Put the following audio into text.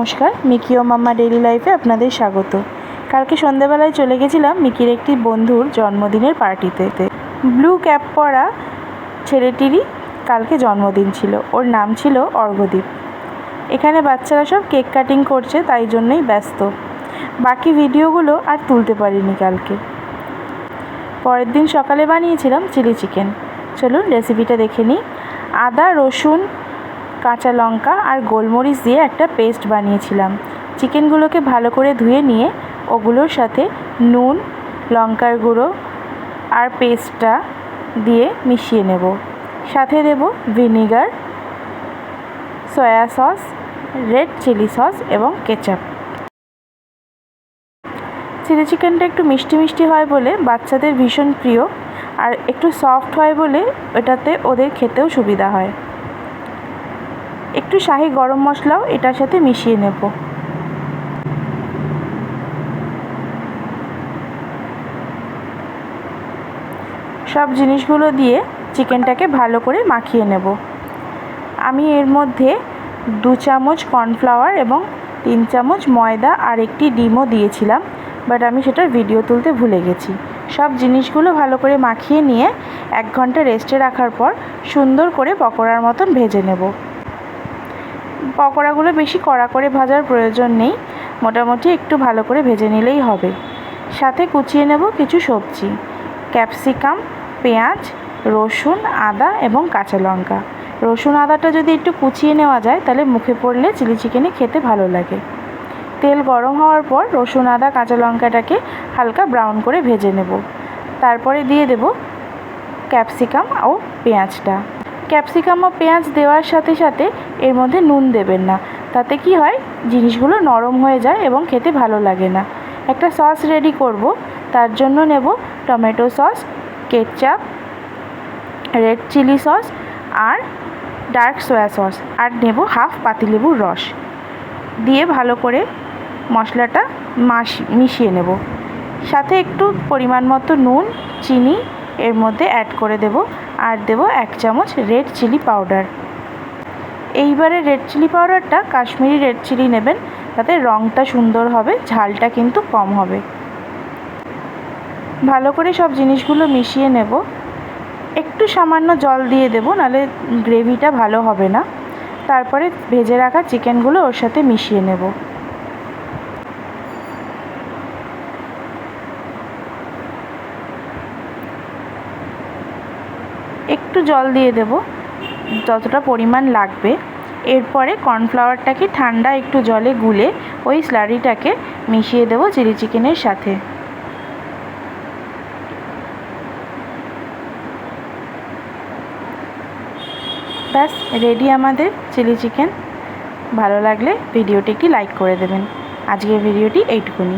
নমস্কার, মিকি ও মাম্মা ডেইলি লাইফে আপনাদের স্বাগত। কালকে সন্ধ্যাবেলায় চলে গেছিলাম মিকির একটি বন্ধুর জন্মদিনের পার্টিতে। ব্লু ক্যাপ পরা ছেলেটিরই কালকে জন্মদিন ছিল। ওর নাম ছিল অর্ঘদীপ। এখানে বাচ্চারা সব কেক কাটিং করছে, তাই জন্যই ব্যস্ত। বাকি ভিডিওগুলো আর তুলতে পারিনি কালকে। পরের দিন সকালে বানিয়েছিলাম চিলি চিকেন। চলুন রেসিপিটা দেখে নিই। আদা, রসুন, কাঁচা লঙ্কা আর গোলমরিচ দিয়ে একটা পেস্ট বানিয়েছিলাম। চিকেনগুলোকে ভালো করে ধুয়ে নিয়ে ওগুলোর সাথে নুন, লঙ্কার গুঁড়ো আর পেস্টটা দিয়ে মিশিয়ে নেব। সাথে দেব vinegar, soya sauce, red chilli sauce এবং কেচাপ। চিলি চিকেনটা একটু মিষ্টি মিষ্টি হয় বলে বাচ্চাদের ভীষণ প্রিয়, আর একটু সফট হয় বলে এটাতে ওদের খেতেও সুবিধা হয়। একটু শাহি গরম মশলাও এটার সাথে মিশিয়ে নেব। সব জিনিসগুলো দিয়ে চিকেনটাকে ভালো করে মাখিয়ে নেব। আমি এর মধ্যে 2 চামচ কর্নফ্লাওয়ার এবং 3 চামচ ময়দা আর একটি ডিমও দিয়েছিলাম, বাট আমি সেটার ভিডিও তুলতে ভুলে গেছি। সব জিনিসগুলো ভালো করে মাখিয়ে নিয়ে 1 ঘন্টা রেস্টে রাখার পর সুন্দর করে পকোড়ার মতন ভেজে নেব। পকোড়াগুলো বেশি কড়া করে ভাজার প্রয়োজন নেই, মোটামুটি একটু ভালো করে ভেজে নিলেই হবে। সাথে কুচিয়ে নেব কিছু সবজি, ক্যাপসিকাম, পেঁয়াজ, রসুন, আদা এবং কাঁচা লঙ্কা। রসুন আদাটা যদি একটু কুচিয়ে নেওয়া যায় তাহলে মুখে পড়লে চিলি চিকেনে খেতে ভালো লাগে। তেল গরম হওয়ার পর রসুন, আদা, কাঁচা লঙ্কাটাকে হালকা ব্রাউন করে ভেজে নেব। তারপরে দিয়ে দেব ক্যাপসিকাম ও পেঁয়াজটা। ক্যাপসিকাম ও পেঁয়াজ দেওয়ার সাথে সাথে এর মধ্যে নুন দেবেন না, তাতে কি হয় জিনিসগুলো নরম হয়ে যায় এবং খেতে ভালো লাগে না। একটা সস রেডি করব, তার জন্য নেব tomato sauce, ketchup, red chilli sauce আর ডার্ক সয়া সস, আর নেব হাফ পাতিলেবুর রস। দিয়ে ভালো করে মশলাটা মিশিয়ে নেব। সাথে একটু পরিমাণ মতো নুন, চিনি এর মধ্যে অ্যাড করে দেব, আর দেব 1 চামচ রেড চিলি পাউডার। এইবারে রেড চিলি পাউডারটা কাশ্মীরি রেড চিলি নেবেন, তাতে রঙটা সুন্দর হবে, ঝালটা কিন্তু কম হবে। ভালো করে সব জিনিসগুলো মিশিয়ে নেব। একটু সামান্য জল দিয়ে দেব, নাহলে গ্রেভিটা ভালো হবে না। তারপরে ভেজে রাখা চিকেনগুলো ওর সাথে মিশিয়ে নেব। একটু জল দিয়ে দেব, যতটা পরিমাণ লাগবে। এরপরে কর্নফ্লাওয়ারটাকে ঠান্ডা একটু জলে গুলে ওই স্লারিটাকে মিশিয়ে দেব চিলি চিকেনের সাথে। ব্যাস রেডি আমাদের চিলি চিকেন। ভালো লাগলে ভিডিওটি একটি লাইক করে দেবেন। আজকের ভিডিওটি এইটুকুনি।